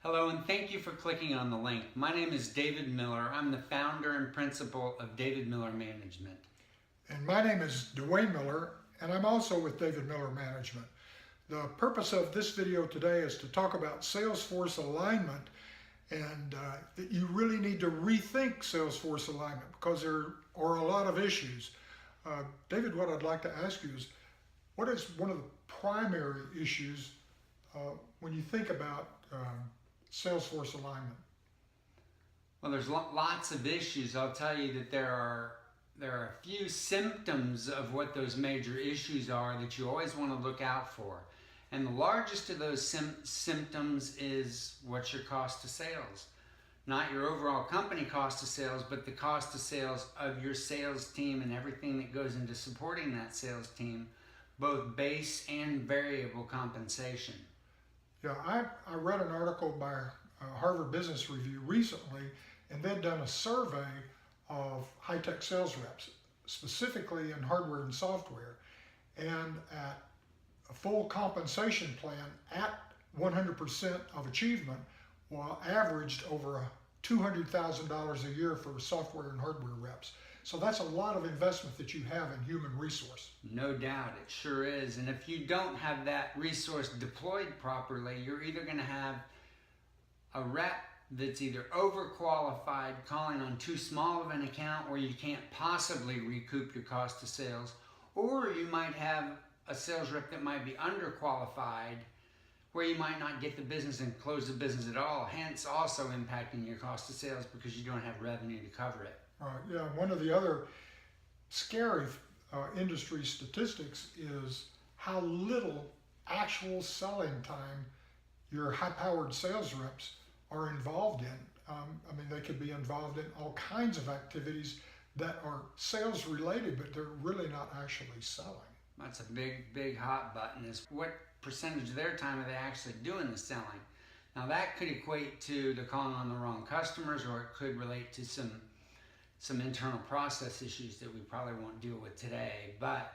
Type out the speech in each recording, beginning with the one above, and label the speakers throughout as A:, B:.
A: Hello, and thank you for clicking on the link. My name is David Miller. I'm the founder and principal of David Miller Management.
B: And my name is Dwayne Miller, and I'm also with David Miller Management. The purpose of this video today is to talk about Salesforce alignment, and that you really need to rethink Salesforce alignment because there are a lot of issues. David, what I'd like to ask you is, what is one of the primary issues when you think about Salesforce alignment?
A: Well, there's lots of issues. I'll tell you that there are a few symptoms of what those major issues are that you always want to look out for. And the largest of those symptoms is what's your cost of sales. Not your overall company cost of sales, but the cost of sales of your sales team and everything that goes into supporting that sales team, both base and variable compensation.
B: Yeah, I read an article by Harvard Business Review recently, and they'd done a survey of high-tech sales reps, specifically in hardware and software, and at a full compensation plan at 100% of achievement, while averaged over $200,000 a year for software and hardware reps. So that's a lot of investment that you have in human resource.
A: No doubt, it sure is. And if you don't have that resource deployed properly, you're either going to have a rep that's either overqualified, calling on too small of an account where you can't possibly recoup your cost of sales, or you might have a sales rep that might be underqualified, where you might not get the business and close the business at all, hence also impacting your cost of sales because you don't have revenue to cover it.
B: Yeah, one of the other scary industry statistics is how little actual selling time your high-powered sales reps are involved in. I mean, they could be involved in all kinds of activities that are sales related, but they're really not actually selling.
A: That's a big hot button, is what percentage of their time are they actually doing the selling. Now that could equate to the calling on the wrong customers, or it could relate to some internal process issues that we probably won't deal with today. But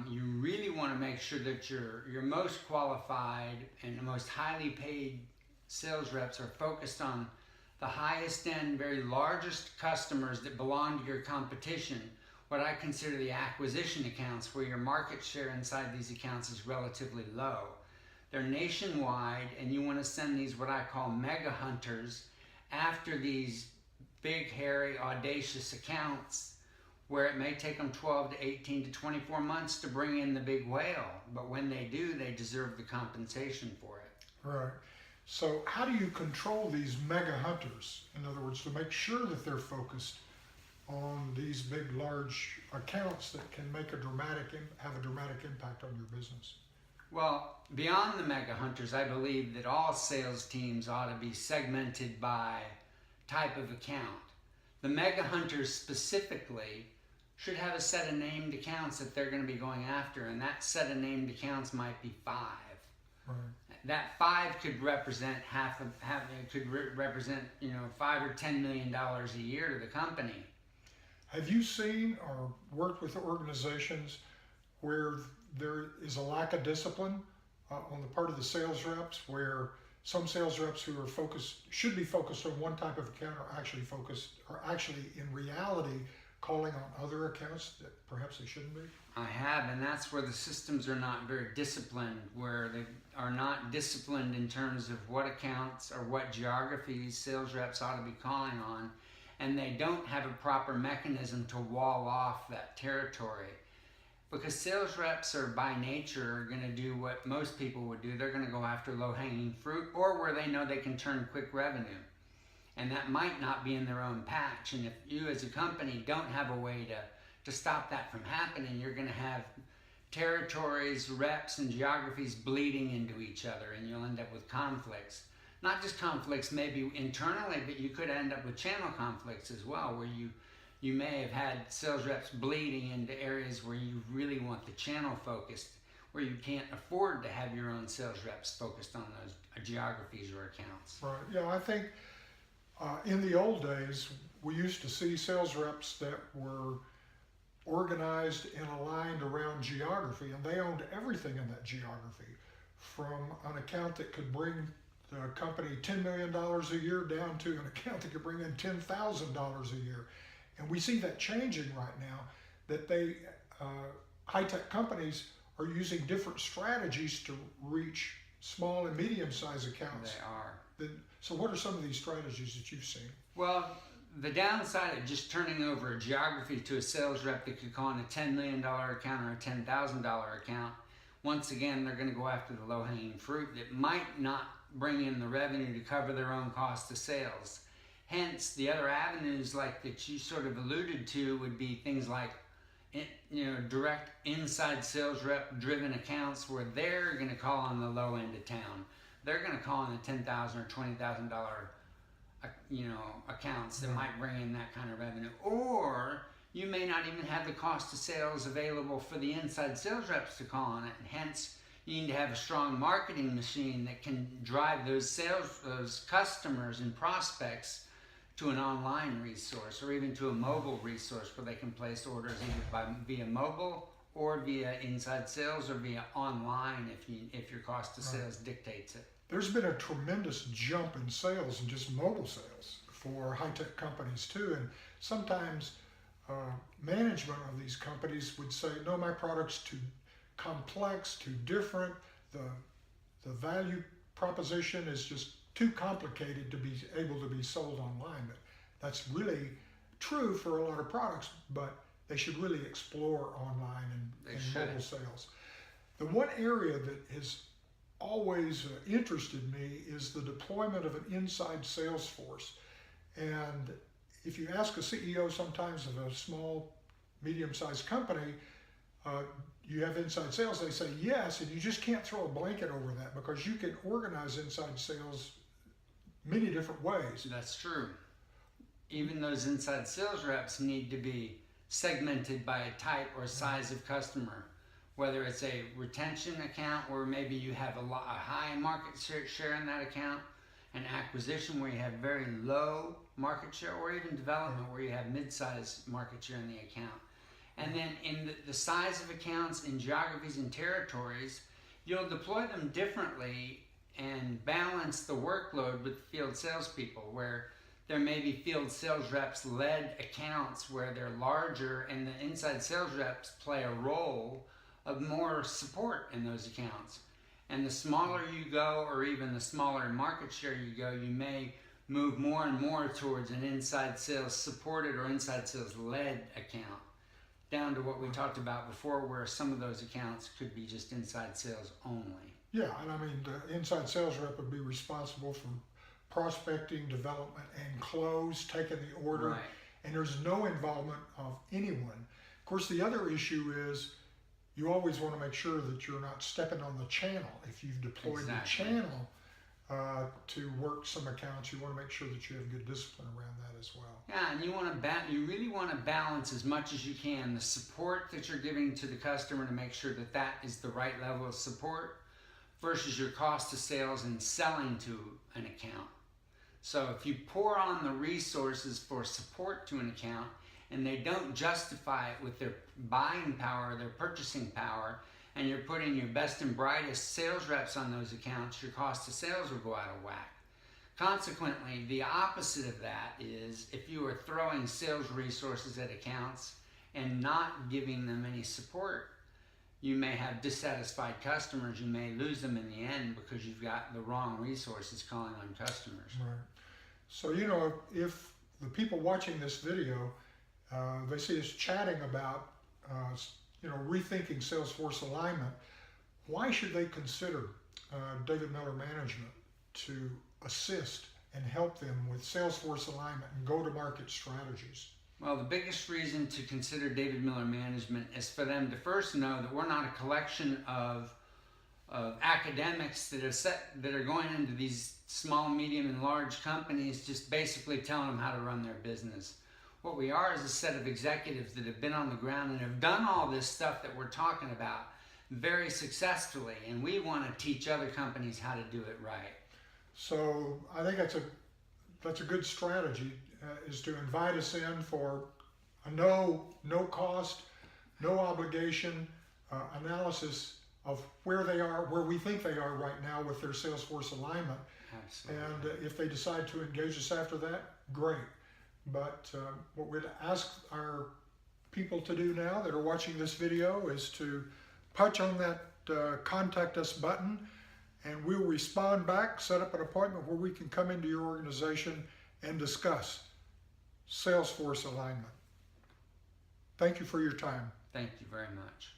A: you really want to make sure that your most qualified and the most highly paid sales reps are focused on the highest end, very largest customers that belong to your competition, what I consider the acquisition accounts, where your market share inside these accounts is relatively low. They're nationwide, and you want to send these, what I call mega hunters, after these big, hairy, audacious accounts where it may take them 12 to 18 to 24 months to bring in the big whale. But when they do, they deserve the compensation for it.
B: Right. So how do you control these mega hunters? In other words, to make sure that they're focused on these big, large accounts that can make have a dramatic impact on your business?
A: Well, beyond the mega hunters, I believe that all sales teams ought to be segmented by type of account. The mega hunters specifically should have a set of named accounts that they're going to be going after, and that set of named accounts might be 5.
B: Right.
A: That 5 could represent represent $5 or $10 million a year to the company.
B: Have you seen or worked with organizations where there is a lack of discipline on the part of the sales reps, where some sales reps who are should be focused on one type of account are actually in reality calling on other accounts that perhaps they shouldn't be?
A: I have, and that's where the systems are not very disciplined, where they are not disciplined in terms of what accounts or what geographies sales reps ought to be calling on, and they don't have a proper mechanism to wall off that territory. Because sales reps are by nature going to do what most people would do. They're going to go after low-hanging fruit, or where they know they can turn quick revenue. And that might not be in their own patch. And if you as a company don't have a way to stop that from happening, you're going to have territories, reps, and geographies bleeding into each other, and you'll end up with conflicts. Not just conflicts maybe internally, but you could end up with channel conflicts as well, where you may have had sales reps bleeding into areas where you really want the channel focused, where you can't afford to have your own sales reps focused on those geographies or accounts.
B: Right. Yeah, I think in the old days, we used to see sales reps that were organized and aligned around geography, and they owned everything in that geography, from an account that could bring the company $10 million a year down to an account that could bring in $10,000 a year. And we see that changing right now, that high-tech companies are using different strategies to reach small and medium-sized accounts.
A: They are.
B: So what are some of these strategies that you've seen?
A: Well, the downside of just turning over a geography to a sales rep that could call in a $10 million account or a $10,000 account, once again, they're going to go after the low-hanging fruit that might not bring in the revenue to cover their own cost of sales. Hence, the other avenues like that you sort of alluded to would be things like, direct inside sales rep driven accounts where they're going to call on the low end of town. They're going to call on the $10,000 or $20,000 accounts that might bring in that kind of revenue. Or you may not even have the cost of sales available for the inside sales reps to call on it, and hence you need to have a strong marketing machine that can drive those customers and prospects to an online resource or even to a mobile resource where they can place orders either via mobile or via inside sales or via online if your cost of sales dictates it.
B: There's been a tremendous jump in sales and just mobile sales for high-tech companies too, and sometimes management of these companies would say, no, my product's too complex, too different, the value proposition is just too complicated to be able to be sold online. But that's really true for a lot of products, but they should really explore online and mobile sales. The one area that has always interested me is the deployment of an inside sales force. And if you ask a CEO sometimes of a small, medium-sized company, you have inside sales, they say yes, and you just can't throw a blanket over that because you can organize inside sales many different ways.
A: That's true. Even those inside sales reps need to be segmented by a type or size of customer, whether it's a retention account where maybe you have a high market share in that account, an acquisition where you have very low market share, or even development where you have mid-size market share in the account. And then in the size of accounts, in geographies and territories, you'll deploy them differently and balance the workload with field salespeople, where there may be field sales reps led accounts where they're larger and the inside sales reps play a role of more support in those accounts. And the smaller you go, or even the smaller market share you go, you may move more and more towards an inside sales supported or inside sales led account, down to what we talked about before, where some of those accounts could be just inside sales only.
B: Yeah, and I mean, the inside sales rep would be responsible for prospecting, development, and close, taking the order,
A: Right.
B: and there's no involvement of anyone. Of course, the other issue is you always want to make sure that you're not stepping on the channel. If you've deployed the channel to work some accounts, you want to make sure that you have good discipline around that as well.
A: Yeah, and you really want to balance as much as you can the support that you're giving to the customer to make sure that that is the right level of support versus your cost of sales and selling to an account. So if you pour on the resources for support to an account and they don't justify it with their buying power, their purchasing power, and you're putting your best and brightest sales reps on those accounts, your cost of sales will go out of whack. Consequently, the opposite of that is if you are throwing sales resources at accounts and not giving them any support, you may have dissatisfied customers. You may lose them in the end because you've got the wrong resources calling on customers.
B: Right. So, if the people watching this video, they see us chatting about, rethinking Salesforce alignment, why should they consider David Miller Management to assist and help them with Salesforce alignment and go-to-market strategies?
A: Well, the biggest reason to consider David Miller Management is for them to first know that we're not a collection of academics that are going into these small, medium, and large companies just basically telling them how to run their business. What we are is a set of executives that have been on the ground and have done all this stuff that we're talking about very successfully, and we want to teach other companies how to do it right.
B: So I think that's a good strategy, is to invite us in for a no cost, no obligation analysis of where they are, where we think they are right now with their Salesforce alignment,
A: Absolutely.
B: And if they decide to engage us after that, great. But what we'd ask our people to do now that are watching this video is to punch on that contact us button, and we'll respond back, set up an appointment where we can come into your organization and discuss Salesforce alignment. Thank you for your time.
A: Thank you very much.